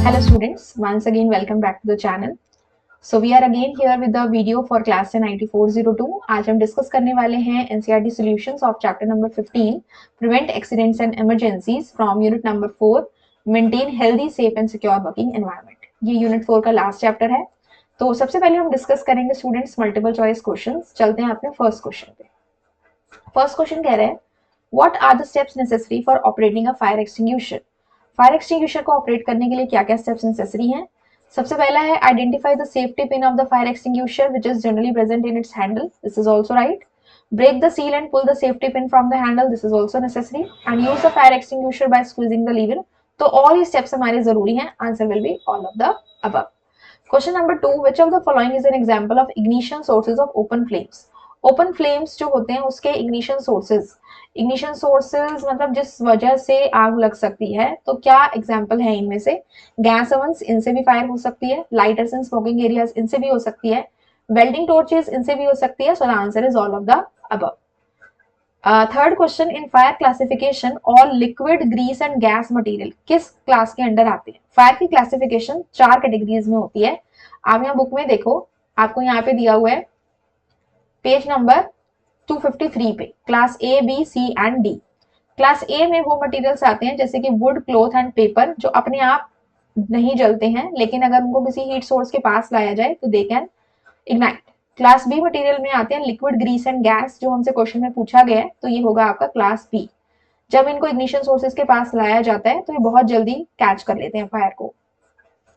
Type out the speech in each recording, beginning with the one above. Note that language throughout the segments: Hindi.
Hello students, once again welcome back to the channel. So we are again here with the video for class 10 IT 402. आज हम डिस्कस करने वाले हैं NCERT solutions of chapter number 15 prevent accidents and emergencies from unit number 4 maintain healthy safe and secure working environment. ये unit 4 का लास्ट चैप्टर है. तो सबसे पहले हम डिस्कस करेंगे स्टूडेंट्स मल्टीपल चॉइस क्वेश्चंस. चलते हैं अपने फर्स्ट क्वेश्चन पे. फर्स्ट क्वेश्चन कह रहे हैं what are the steps necessary for operating a fire extinguisher. Fire extinguisher को ऑपरेट करने के लिए क्या क्या स्टेप्स नेसेसरी हैं. सबसे पहला है identify the safety pin of the fire extinguisher which is generally present in its handle. This is also right. Break the seal and pull the safety pin from the handle. This is also necessary. And use the fire extinguisher by squeezing the lever. तो ऑल ये स्टेप्स हमारे जरूरी हैं. Answer will be all of the above. Question number 2, which of the following is an example of ignition sources of open flames. Open flames जो होते हैं उसके इग्निशन सोर्सेज मतलब जिस वजह से आग लग सकती है, तो क्या एग्जाम्पल है इनमें से. गैस ओवंस, इनसे भी फायर हो सकती है. लाइटर्स इन स्मोकिंग एरियाज, इनसे भी हो सकती है. वेल्डिंग टॉर्चेस, इनसे भी हो सकती है. So the answer is all of the above. Third question, in fire classification all liquid grease and gas material किस क्लास के अंडर आते हैं. फायर की क्लासिफिकेशन 4 कैटेगरीज में होती है. आप यहाँ बुक में देखो, आपको यहाँ पे दिया हुआ है पेज नंबर 253 पे class A B C and D. Class A में वो मटेरियल्स आते हैं जैसे कि वुड, क्लॉथ एंड पेपर, जो अपने आप नहीं जलते हैं, लेकिन अगर उनको किसी हीट सोर्स के पास लाया जाए तो they can ignite. Class B material में आते हैं लिक्विड, ग्रीस एंड गैस, जो हमसे क्वेश्चन में पूछा गया है, तो ये होगा आपका क्लास बी. जब इनको इग्निशन सोर्सेज के पास लाया जाता है तो ये बहुत जल्दी कैच कर लेते हैं फायर को.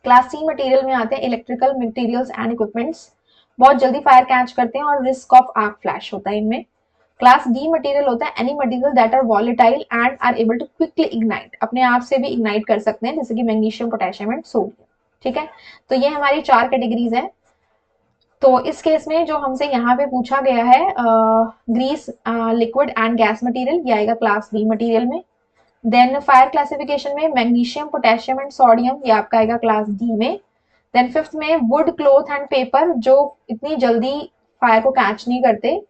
क्लास सी मटेरियल में आते हैं इलेक्ट्रिकल मटेरियल्स एंड इक्विपमेंट्स, बहुत जल्दी फायर कैच करते हैं और रिस्क ऑफ आर्क फ्लैश होता है इनमें. क्लास डी मटेरियल होता है any material that are volatile and are able to quickly ignite, अपने आप से भी इग्नाइट कर सकते हैं, जैसे कि मैग्नीशियम, पोटेशियम एंड सोडियम. ठीक है, तो ये हमारी 4 कैटेगरीज है. तो इस केस में जो हमसे यहाँ पे पूछा गया है grease, liquid and gas material, ये आएगा क्लास बी मटेरियल में. देन फायर क्लासिफिकेशन में मैग्नीशियम, पोटेशियम एंड सोडियम, ये आपका आएगा क्लास डी में. देन फिफ्थ में वुड, क्लॉथ एंड पेपर, जो इतनी जल्दी फायर को कैच नहीं करते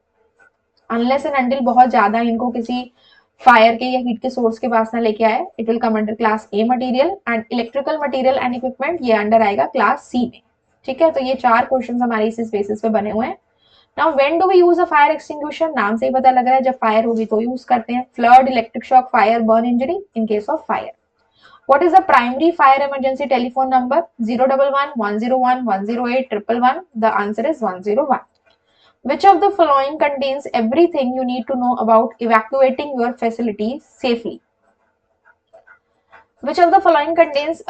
अनलेस एंड अंटिल बहुत ज्यादा इनको किसी फायर के या हीट के सोर्स के पास ना लेके आए. It will come under class a material. And electrical material and equipment, ये अंडर आएगा क्लास सी में. ठीक है, तो ये 4 क्वेश्चन हमारे इस बेसिस पे बने हुए हैं. Now when do we use a fire extinguisher. नाम से ही पता लग रहा है जब फायर होगी तो यूज करते हैं. Flood, electric shock, fire, burn injury in case of fire. What is the primary fire emergency telephone number? 011 101 108 111. The answer is 101. Which of the following contains everything you need to know about evacuating your facility safely? Which of the following contains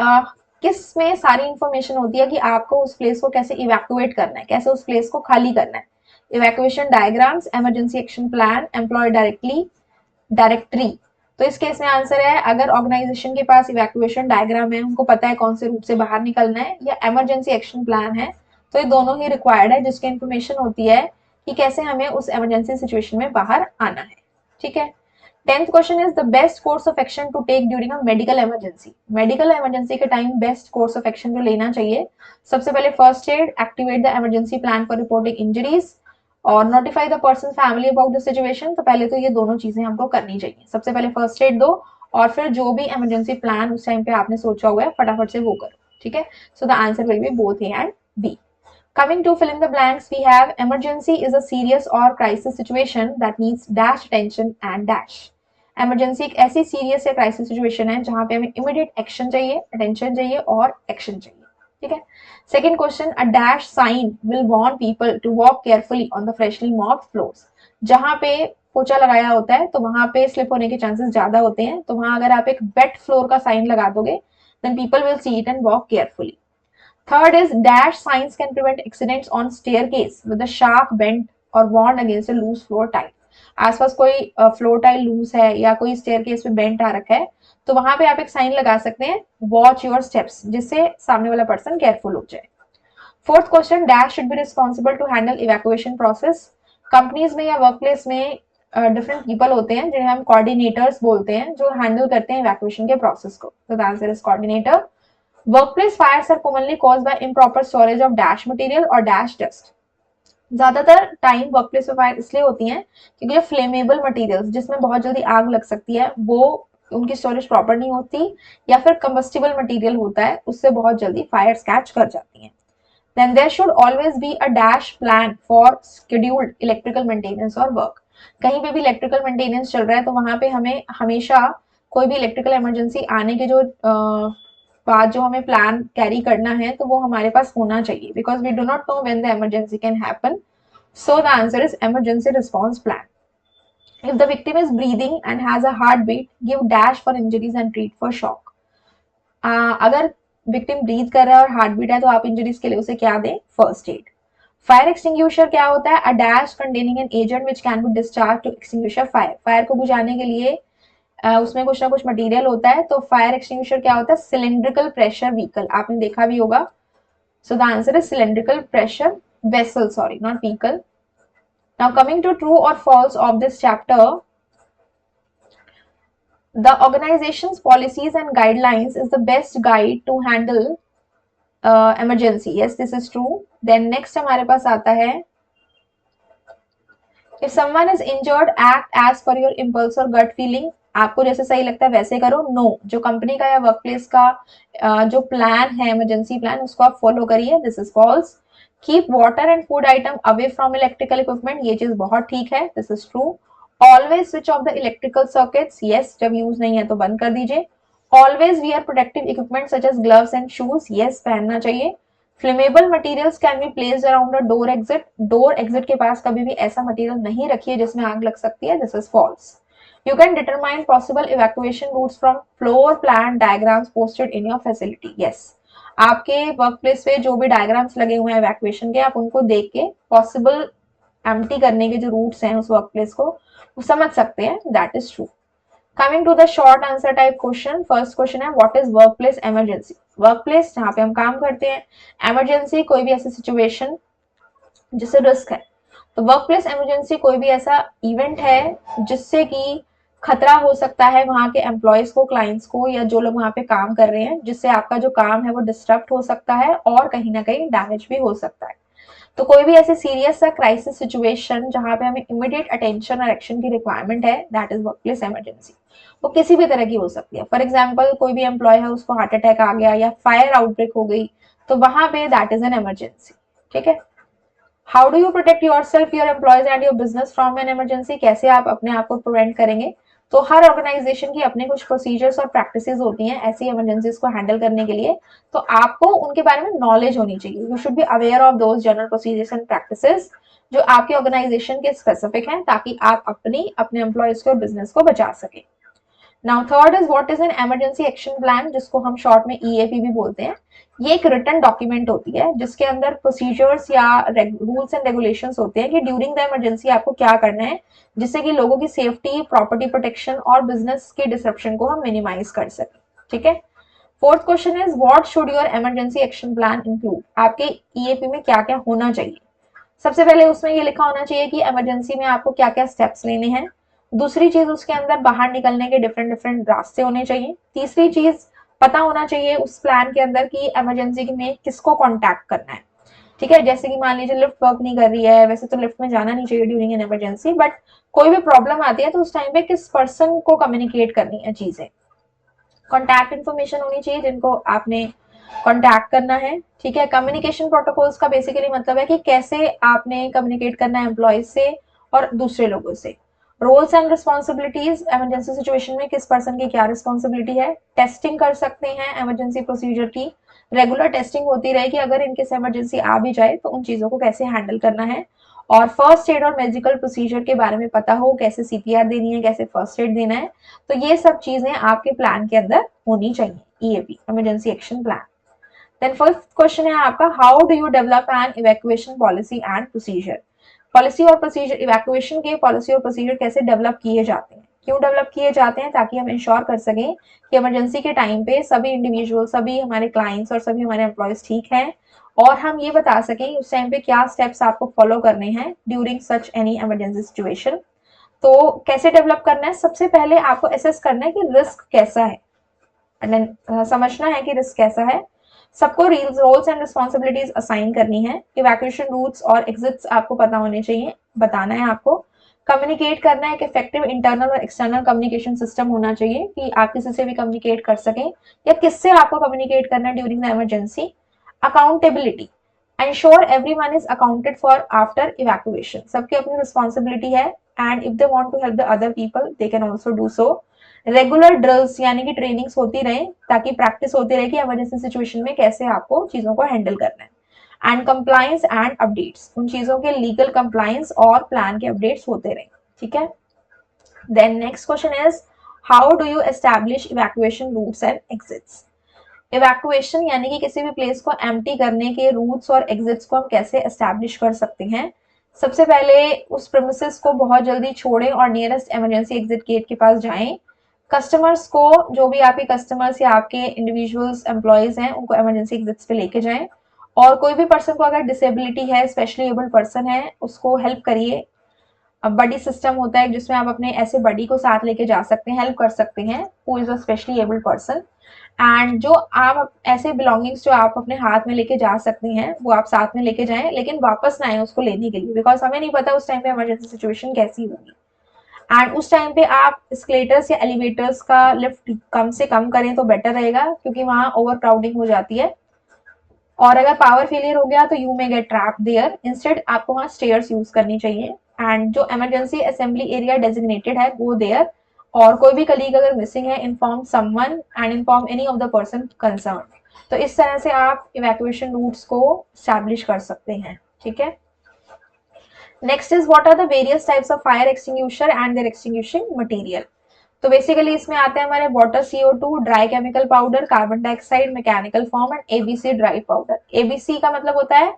किस में सारी इंफॉर्मेशन होती है कि आपको उस प्लेस को कैसे इवैक्यूएट करना है, कैसे उस प्लेस को खाली करना है. Evacuation diagrams, emergency action plan, employ directory. तो इस केस में आंसर है अगर ऑर्गेनाइजेशन के पास इवैक्यूएशन डायग्राम है, उनको पता है कौन से रूट से बाहर निकलना है, या इमरजेंसी एक्शन प्लान है, तो ये दोनों ही रिक्वायर्ड है, जिसकी इंफॉर्मेशन होती है कि कैसे हमें उस इमरजेंसी सिचुएशन में बाहर आना है. ठीक है. 10th question is the best course of action to take during a medical emergency. Medical emergency के time best course of action जो लेना चाहिए, सबसे पहले first aid, activate the emergency plan for reporting injuries और notify the person family about the situation. तो पहले तो ये दोनों चीजें हमको करनी चाहिए. सबसे पहले फर्स्ट एड दो और फिर जो भी इमरजेंसी प्लान उस टाइम पे आपने सोचा हुआ है फटाफट से वो करो. ठीक है, so the answer will be both A and B. Coming to fill in the blanks, we have emergency is a serious or crisis situation that needs dash attention and dash. Emergency एक ऐसी serious या crisis situation है जहां पे हमें immediate action चाहिए, attention चाहिए और action चाहिए. ठीक है. Second question, a dash sign will warn people to walk carefully on the freshly mopped floors. जहां पे पोछा लगाया होता है तो वहां पे स्लिप होने के चांसेस ज्यादा होते हैं, तो वहां अगर आप एक वेट फ्लोर का साइन लगा दोगे then people will see it and walk carefully. Third is dash signs can prevent accidents on staircase with the sharp bend or warn against a loose floor tile. आसपास कोई फ्लोर टाइल लूज है या कोई स्टेयरकेस पे बेंट आ रखा है, तो वहां पे आप एक साइन लगा सकते हैं वॉच योर स्टेप्स, जिससे सामने वाला पर्सन केयरफुल हो जाए. Fourth question, dash should be responsible to handle evacuation process. Companies में या वर्क प्लेस में डिफरेंट पीपल होते हैं जिन्हें हम कोऑर्डिनेटर्स बोलते हैं, जो हैंडल करते हैं इवैक्यूएशन के प्रोसेस को. तो the answer is coordinator. Workplace fires are commonly caused by improper storage of dash material or dash dust. ज्यादातर टाइम वर्कप्लेस पे फायर इसलिए होती हैं क्योंकि फ्लेमेबल मटेरियल्स जिसमें बहुत जल्दी आग लग सकती है वो उनकी स्टोरेज प्रॉपर नहीं होती, या फिर कंबस्टिबल मटेरियल होता है, उससे बहुत जल्दी फायर्स कैच कर जाती हैं। Then there should always be a dash plan for scheduled electrical maintenance or work. कहीं पे भी इलेक्ट्रिकल मेंटेनेंस चल रहा है तो वहां पे हमें हमेशा कोई भी इलेक्ट्रिकल इमरजेंसी आने के जो बाद जो हमें प्लान कैरी करना है तो वो हमारे पास होना चाहिए, because we do not know when the emergency can happen. So the answer is emergency response plan. If the victim is breathing and has a heartbeat, give dash for injuries and treat for shock. अगर विक्टिम ब्रीथ कर रहा है और हार्ट बीट है तो आप इंजरीज के लिए उसे क्या दें? First aid. फायर एक्सटिंग्विशर क्या होता है? A dash containing an agent which can be discharge to extinguish fire. Fire को बुझाने के लिए उसमें कुछ ना कुछ मटेरियल होता है. तो फायर एक्सटिंग्विशर क्या होता है? Cylindrical pressure vehicle. आपने देखा भी होगा. So the answer is cylindrical pressure vessel, sorry not vehicle. Now coming to true or false of this chapter. The organization's policies and guidelines is the best guide to handle emergency. Yes, this is true. Then next हमारे पास आता है, if someone is injured, act as per your impulse or gut feeling. आपको जैसे सही लगता है वैसे करो. नो, जो कंपनी का या वर्क प्लेस का जो प्लान है, इमरजेंसी प्लान, उसको आप फॉलो करिए. This is false. Keep water and food item away from electrical equipment. ये चीज बहुत ठीक है. This is true. Always switch off the electrical circuits. Yes, जब यूज नहीं है तो बंद कर दीजिए. Always wear protective equipment such as gloves and shoes. Yes, पहनना चाहिए. Flammable materials can be placed around the door exit. Door exit के पास कभी भी ऐसा मटेरियल नहीं रखिए जिसमें आग लग सकती है. This is false. You can determine possible evacuation routes from floor plan diagrams posted in your facility. Yes, आपके वर्क प्लेस पे जो भी डायग्राम्स लगे हुए हैं इवैक्यूएशन के, आप उनको देख के पॉसिबल एम्प्टी करने के जो रूट्स हैं उस वर्क प्लेस को वो समझ सकते हैं. That is true. Coming to the short answer type question. First question है, what is work place emergency? Work place जहाँ पे हम काम करते हैं. इमरजेंसी कोई भी ऐसी सिचुएशन जिससे रिस्क है. तो वर्क प्लेस इमरजेंसी कोई भी ऐसा इवेंट है जिससे कि खतरा हो सकता है वहां के एम्प्लॉयज को, क्लाइंट्स को, या जो लोग वहां पे काम कर रहे हैं, जिससे आपका जो काम है वो डिस्टर्ब हो सकता है और कहीं ना कहीं डैमेज भी हो सकता है. तो कोई भी ऐसे सीरियस सा क्राइसिस सिचुएशन जहां पे हमें इमीडिएट अटेंशन और एक्शन की रिक्वायरमेंट है, दैट इज वर्कप्लेस इमरजेंसी. वो किसी भी तरह की हो सकती है. फॉर एग्जांपल, कोई भी एम्प्लॉय है, उसको हार्ट अटैक आ गया या फायर आउटब्रेक हो गई, तो वहां पे दैट इज एन इमरजेंसी. ठीक है. How do you protect yourself, your employees and your business from an emergency? कैसे आप अपने आप को प्रिवेंट करेंगे? तो हर ऑर्गेनाइजेशन की अपने कुछ प्रोसीजर्स और प्रैक्टिसेस होती हैं ऐसी इमरजेंसीज को हैंडल करने के लिए. तो आपको उनके बारे में नॉलेज होनी चाहिए. You should be aware of those general procedures and practices जो आपके ऑर्गेनाइजेशन के स्पेसिफिक हैं, ताकि आप अपने एम्प्लॉयज को और बिजनेस को बचा सके. Now third is, what is an emergency action plan, जिसको हम शॉर्ट में EAP भी बोलते हैं. ये एक रिटन डॉक्यूमेंट होती है जिसके अंदर प्रोसीजर्स या रूल्स एंड रेगुलेशंस होते हैं कि ड्यूरिंग द इमरजेंसी आपको क्या करना है, जिससे कि लोगों की सेफ्टी, प्रॉपर्टी प्रोटेक्शन और बिजनेस के डिसरप्शन को हम मिनिमाइज कर सकें. ठीक है. Fourth question is, what should your emergency action plan include? आपके EAP में क्या क्या होना चाहिए? सबसे पहले उसमें ये लिखा होना चाहिए कि इमरजेंसी में आपको क्या क्या स्टेप्स लेने हैं. दूसरी चीज, उसके अंदर बाहर निकलने के डिफरेंट रास्ते होने चाहिए. तीसरी चीज, पता होना चाहिए उस प्लान के अंदर कि इमरजेंसी में किसको कांटेक्ट करना है. ठीक है. जैसे कि मान लीजिए लिफ्ट वर्क नहीं कर रही है, वैसे तो लिफ्ट में जाना नहीं चाहिए ड्यूरिंग एन इमरजेंसी, बट कोई भी प्रॉब्लम आती है तो उस टाइम पे किस पर्सन को कम्युनिकेट करनी है चीजें. कॉन्टैक्ट इन्फॉर्मेशन होनी चाहिए जिनको आपने कॉन्टैक्ट करना है. ठीक है. कम्युनिकेशन प्रोटोकॉल्स का बेसिकली मतलब है कि कैसे आपने कम्युनिकेट करना है एम्प्लॉयज से और दूसरे लोगों से. Roles and responsibilities, emergency situation में किस पर्सन की क्या रिस्पॉन्सिबिलिटी है. टेस्टिंग कर सकते हैं इमरजेंसी प्रोसीजर की. रेगुलर टेस्टिंग होती रहे कि अगर इनकेस इमरजेंसी आ भी जाए तो उन चीजों को कैसे हैंडल करना है. और फर्स्ट एड और मेडिकल प्रोसीजर के बारे में पता हो, कैसे CPR देनी है, कैसे फर्स्ट एड देना है. तो ये सब चीजें आपके प्लान के अंदर होनी चाहिए. EAP, emergency action plan. Then first question है आपका, how do you develop an evacuation policy and procedure? Policy और प्रोसीजर, इवैक्यूएशन के पॉलिसी और प्रोसीजर कैसे डेवलप किए जाते हैं, क्यों डेवलप किए जाते हैं? ताकि हम इंश्योर कर सकें कि इमरजेंसी के टाइम पे सभी इंडिविजुअल, सभी हमारे क्लाइंट्स और सभी हमारे एम्प्लॉयज ठीक हैं, और हम ये बता सकें उस टाइम पे क्या स्टेप्स आपको फॉलो करने हैं during such any emergency situation. तो कैसे डेवलप करना है? सबसे पहले आपको असेस करना है कि रिस्क कैसा है, समझना है कि रिस्क कैसा है. सबको रोल्स एंड रिस्पॉन्सिबिलिटीज असाइन करनी है. इवैक्यूएशन रूट्स और एग्जिट्स आपको पता होने चाहिए, बताना है आपको. कम्युनिकेट करना है, एक इफेक्टिव इंटरनल और एक्सटर्नल कम्युनिकेशन सिस्टम होना चाहिए कि आप किसी से भी कम्युनिकेट कर सकें या किससे आपको कम्युनिकेट करना है during the emergency. Accountability, ensure everyone is accounted for after evacuation, सबकी अपनी रिस्पॉन्सिबिलिटी है and if they want to help the other people they can also do so. Regular drills यानी कि ट्रेनिंग्स होती रहे ताकि प्रैक्टिस होती रहे कि इमरजेंसी सिचुएशन में कैसे आपको चीजों को हैंडल करना है। एंड कंप्लायंस एंड अपडेट्स, उन चीजों के लीगल कंप्लायंस और प्लान के अपडेट्स होते रहे, ठीक है। Then next question is how do you establish evacuation routes and exits. Evacuation यानी कि किसी भी प्लेस को एम्प्टी करने के रूट्स और एग्जिट्स को हम कैसे एस्टैब्लिश कर सकते हैं। सबसे पहले उस प्रेमिसेस को बहुत जल्दी छोड़ें और नियरेस्ट इमरजेंसी एग्जिट गेट के पास जाएं। कस्टमर्स को, जो भी आपके कस्टमर्स या आपके इंडिविजुअल्स एम्प्लॉयज हैं, उनको इमरजेंसी एग्जिट्स पे लेके जाएं। और कोई भी पर्सन को अगर डिसेबिलिटी है, स्पेशली एबल्ड पर्सन है, उसको हेल्प करिए। अब बडी सिस्टम होता है जिसमें आप अपने ऐसे बडी को साथ लेके जा सकते हैं, हेल्प कर सकते हैं who is a specially abled person. And जो आप ऐसे बिलोंगिंग्स जो आप अपने हाथ में लेके जा सकते हैं वो आप साथ में लेके जाएं, लेकिन वापस ना आए उसको लेने के लिए, बिकॉज हमें नहीं पता उस टाइम पे इमरजेंसी सिचुएशन कैसी होगी। एंड उस टाइम पे आप एस्केलेटर्स या एलिवेटर्स का लिफ्ट कम से कम करें तो बेटर रहेगा, क्योंकि वहां ओवर क्राउडिंग हो जाती है। और अगर पावर फेलियर हो गया तो you may get trap there, instead आपको वहां स्टेयर्स यूज करनी चाहिए। एंड जो इमरजेंसी असेंबली एरिया डेजिग्नेटेड है गो देयर, और कोई भी कलीग अगर मिसिंग है inform someone and inform any of the person concern. तो इस तरह से आप इवैक्यूएशन रूट्स को स्टैब्लिश कर सकते हैं, ठीक है। Next is what are the various types of fire extinguisher and their extinguishing material. तो बेसिकली इसमें आते हैं हमारे water, CO2, dry chemical powder, carbon dioxide, mechanical foam and ABC dry powder. ABC का मतलब होता है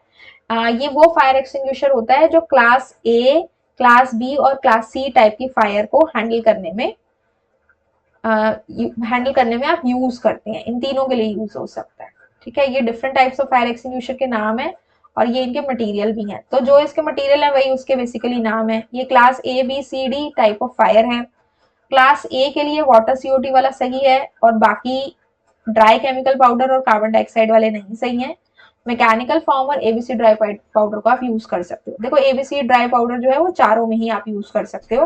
ये वो फायर एक्सटिंग्विशर होता है जो क्लास A, क्लास B और क्लास C टाइप की फायर को हैंडल करने में आप यूज करते हैं। इन तीनों के लिए यूज हो सकता है, ठीक है। ये different types of fire extinguisher के नाम है और ये इनके मटेरियल भी हैं। तो जो इसके मटेरियल है वही उसके बेसिकली नाम है। ये class A, B, C, D type of fire है। क्लास ए के लिए वाटर, CO2 वाला सही है और बाकी ड्राई केमिकल पाउडर और कार्बन डाइऑक्साइड वाले नहीं सही है। मैकेनिकल फॉर्म और ABC ड्राई पाउडर को आप यूज कर सकते हो। देखो ABC ड्राई पाउडर जो है वो चारों में ही आप यूज कर सकते हो।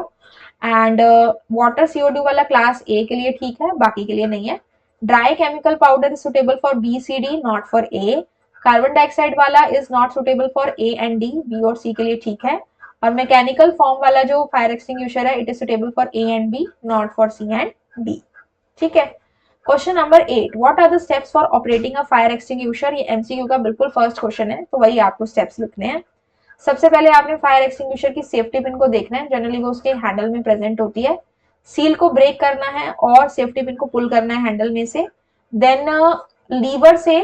एंड वाटर, CO2 वाला क्लास ए के लिए ठीक है, बाकी के लिए नहीं है। Dry chemical powder is suitable for B, C, D, not for A. Carbon dioxide वाला is not suitable for A and D, B और C के लिए ठीक है। और मैकेनिकल फॉर्म वाला जो फायर एक्सटिंग्विशर है it is suitable for A and B, not for C and D, ठीक है। Question number 8, what are the steps for operating a fire extinguisher. ये MCQ का बिल्कुल फर्स्ट क्वेश्चन है, तो वही आपको स्टेप्स लिखने हैं। सबसे पहले आपने फायर एक्सटिंग्विशर की सेफ्टी पिन को देखना है, जनरली वो उसके हैंडल में प्रेजेंट होती है। सील को ब्रेक करना है और सेफ्टी पिन को पुल करना है हैंडल में से। देन लीवर से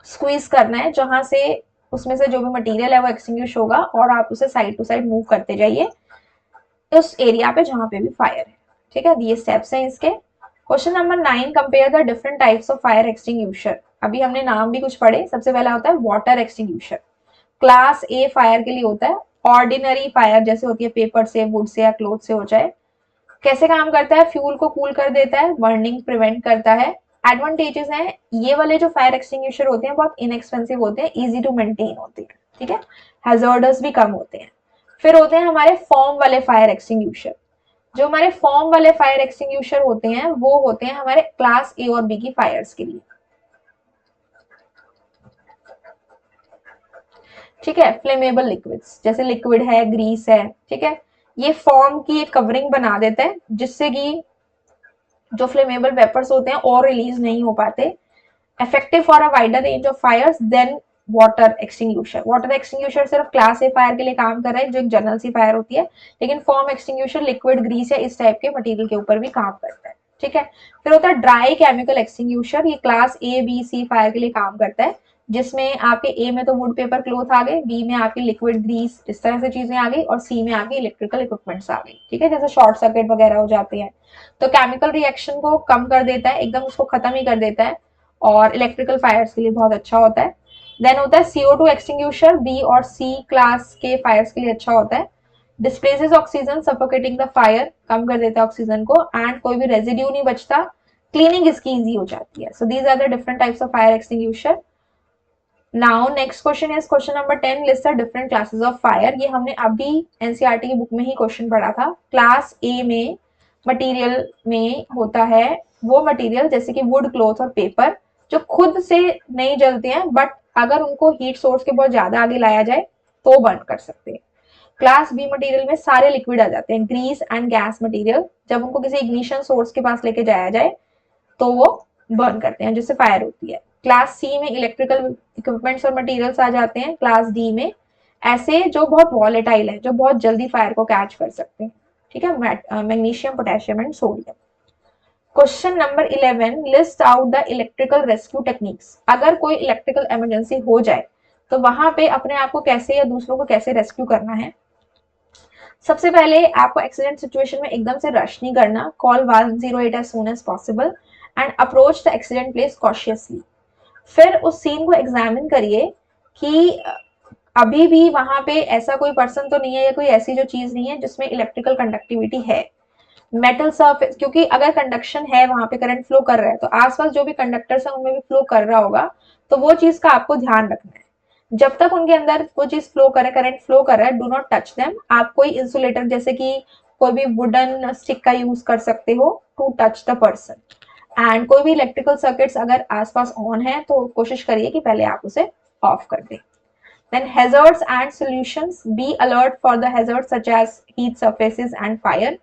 स्क्वीज करना है, जहां से उसमें से जो भी मटेरियल है वो एक्सटिंग्विश होगा और आप उसे साइड टू साइड मूव करते जाइए उस एरिया पे जहां पे भी फायर है, ठीक है। ये स्टेप्स हैं इसके। Question number 9, compare the different types of fire extinguisher. अभी हमने नाम भी कुछ पढ़े। सबसे पहला होता है water extinguisher, class A fire के लिए होता है। ऑर्डिनरी फायर जैसे होती है पेपर से, वुड से या क्लोथ से हो जाए। कैसे काम करता है, फ्यूल को कूल कर देता है, बर्निंग प्रिवेंट करता है। एडवांटेजेस हैं, ये वाले जो फायर एक्सटिंग्विशर होते हैं बहुत इनएक्सपेंसिव होते हैं, इजी टू मेंटेन होते हैं, ठीक है। हैजर्डस भी कम होते हैं। फिर होते हैं हमारे फॉर्म वाले फायर एक्सटिंग्विशर। जो हमारे फॉर्म वाले फायर एक्सटिंग्विशर होते हैं वो होते हैं हमारे क्लास A और B की फायर्स के लिए, ठीक है। फ्लेमेबल लिक्विड्स जैसे लिक्विड है, ग्रीस है, ठीक है। ये फॉर्म की एक कवरिंग बना देता है जिससे कि जो फ्लेमेबल वेपर्स होते हैं और रिलीज नहीं हो पाते। Effective for a wider range of fires than water extinguisher. Water extinguisher सिर्फ क्लास A फायर के लिए काम कर रहा है जो एक जनरल सी फायर होती है, लेकिन फॉर्म एक्सटिंग्विशर लिक्विड, ग्रीस या इस टाइप के मटेरियल के ऊपर भी काम करता है, ठीक है। फिर होता है ड्राई केमिकल एक्सटिंग्विशर। ये class A, B, C fire के लिए काम करता है, जिसमें आपके A में तो वुड, पेपर, क्लोथ आ गए, B में आपकी लिक्विड, ग्रीस, इस तरह से चीजें आ गई और C में आपकी इलेक्ट्रिकल इक्विपमेंट्स आ गई, ठीक है। जैसे शॉर्ट सर्किट वगैरह हो जाते हैं तो केमिकल रिएक्शन को कम कर देता है, एकदम उसको खत्म ही कर देता है और इलेक्ट्रिकल फायर्स के लिए बहुत अच्छा होता है। देन होता है CO2 एक्सटिंग्विशर, B और C क्लास के फायर्स के लिए अच्छा होता है। Displaces oxygen, suffocating the fire, कम कर देता है ऑक्सीजन को एंड कोई भी रेजिड्यू नहीं बचता, क्लीनिंग इसकी इजी हो जाती है। So these are the different types of fire extinguisher. Now next question is question number 10, list the different classes of fire. ये हमने अभी एनसीईआरटी की बुक में ही क्वेश्चन पढ़ा था। क्लास ए में मटेरियल में होता है वो मटेरियल जैसे कि वुड, क्लॉथ और पेपर, जो खुद से नहीं जलते हैं बट अगर उनको हीट सोर्स के बहुत ज्यादा आगे लाया जाए तो बर्न कर सकते हैं। क्लास बी मटेरियल में सारे लिक्विड आ जाते हैं, ग्रीस एंड गैस मटेरियल, जब उनको किसी इग्निशन सोर्स के पास लेके जाया जाए तो वो बर्न करते हैं, जिससे फायर होती है। क्लास सी में इलेक्ट्रिकल इक्विपमेंट्स और मटेरियल्स आ जाते हैं। क्लास डी में ऐसे जो बहुत वॉलेटाइल है, जो बहुत जल्दी फायर को कैच कर सकते हैं, ठीक है, magnesium, potassium and sodium. Question number 11, list out the electrical rescue techniques. अगर कोई इलेक्ट्रिकल इमरजेंसी हो जाए तो वहां पे अपने आप को कैसे या दूसरों को कैसे रेस्क्यू करना है। सबसे पहले आपको एक्सीडेंट सिचुएशन में एकदम से रश नहीं करना, call 108 as soon as possible and approach the accident place cautiously. फिर उस सीन को एग्जामिन करिए कि अभी भी वहां पे ऐसा कोई पर्सन तो नहीं है या कोई ऐसी जो चीज नहीं है जिसमें इलेक्ट्रिकल कंडक्टिविटी है। मेटल सरफेस, क्योंकि अगर कंडक्शन है, वहां पे करंट फ्लो कर रहा है तो आसपास जो भी कंडक्टर्स है उनमें भी फ्लो कर रहा होगा, तो वो चीज का आपको ध्यान रखना है। जब तक उनके अंदर वो चीज फ्लो करे, करंट फ्लो कर रहा है, डू नॉट टच देम। आप कोई इंसुलेटर जैसे कि कोई भी वुडन स्टिक का यूज कर सकते हो to touch the person. And कोई भी इलेक्ट्रिकल सर्किट्स अगर आसपास ऑन है तो कोशिश करिए कि पहले आप उसे ऑफ कर दें। Then hazards and solutions, be alert for the hazards such as heat surfaces and fire.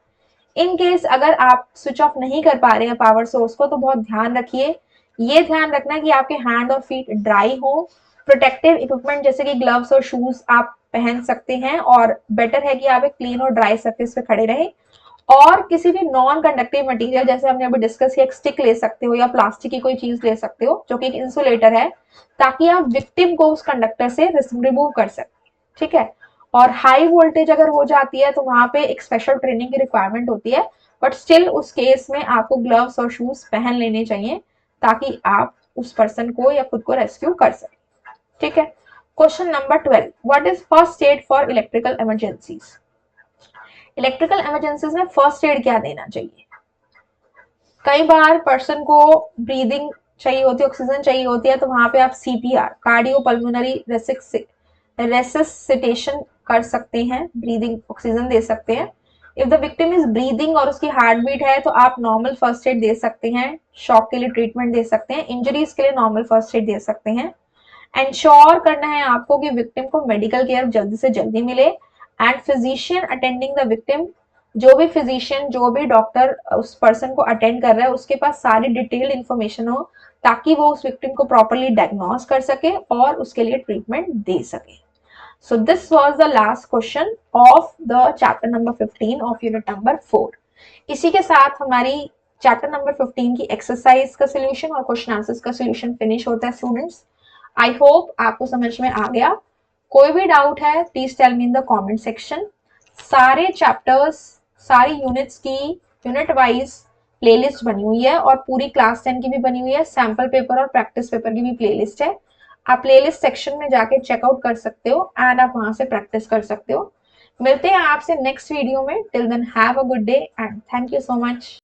In case अगर आप स्विच ऑफ नहीं कर पा रहे हैं पावर सोर्स को तो बहुत ध्यान रखिए। ये ध्यान रखना कि आपके हैंड और फीट ड्राई हो। प्रोटेक्टिव इक्विपमेंट जैसे कि ग्लव्स और शूज आप पहन सकते हैं और बेटर है कि आप एक क्लीन और ड्राई सरफेस पे खड़े रहें। और किसी भी नॉन कंडक्टिव मटेरियल जैसे हमने अभी डिस्कस किया, एक स्टिक ले सकते हो या प्लास्टिक की कोई चीज ले सकते हो जो कि एक इंसुलेटर है, ताकि आप विक्टिम को उस कंडक्टर से रिमूव कर सकें, ठीक है। और हाई वोल्टेज अगर हो जाती है तो वहां पे एक स्पेशल ट्रेनिंग की रिक्वायरमेंट होती है, बट स्टिल उस केस में आपको ग्लव्स और शूज पहन लेने चाहिए ताकि आप उस पर्सन को या खुद को रेस्क्यू कर सकें, ठीक है। Question number 12, what is first aid for electrical emergencies. Electrical emergencies में फर्स्ट एड क्या देना चाहिए। कई बार पर्सन को ब्रीदिंग चाहिए होती है, ऑक्सीजन चाहिए होती है, तो वहां पे आप सीपीआर, कार्डियो पल्मोनरी रेसिसिटेशन कर सकते हैं, ब्रीदिंग ऑक्सीजन दे सकते हैं। If the victim is breathing और उसकी हार्ट बीट है तो आप नॉर्मल फर्स्ट एड दे सकते हैं, शॉक के लिए ट्रीटमेंट दे सकते हैं, इंजरीज के लिए नॉर्मल फर्स्ट एड दे सकते हैं। एंश्योर करना है आपको कि विक्टिम को मेडिकल केयर जल्दी से जल्दी मिले। And physician attending the victim, जो भी फिजिशियन, जो भी डॉक्टर उस पर्सन को अटेंड कर रहा है उसके पास सारी डिटेल्ड इंफॉर्मेशन हो ताकि वो उस विक्टिम को प्रॉपरली डायग्नोज कर सके और उसके लिए ट्रीटमेंट दे सके। So this was the last question of the chapter number 15 of unit number 4। इसी के साथ हमारी चैप्टर नंबर 15 की एक्सरसाइज का सोल्यूशन और क्वेश्चन आंसर्स का सोल्यूशन फिनिश होता है स्टूडेंट्स। आई होप आपको समझ में आ गया। कोई भी डाउट है please tell me in the comment section. सारे चैप्टर्स, सारी यूनिट्स की यूनिट वाइज प्लेलिस्ट बनी हुई है और पूरी क्लास 10 की भी बनी हुई है, सैंपल पेपर और प्रैक्टिस पेपर की भी प्लेलिस्ट है। आप प्लेलिस्ट सेक्शन में जाके चेकआउट कर सकते हो एंड आप वहां से प्रैक्टिस कर सकते हो। मिलते हैं आपसे नेक्स्ट वीडियो में। Till then have a good day and thank you so much.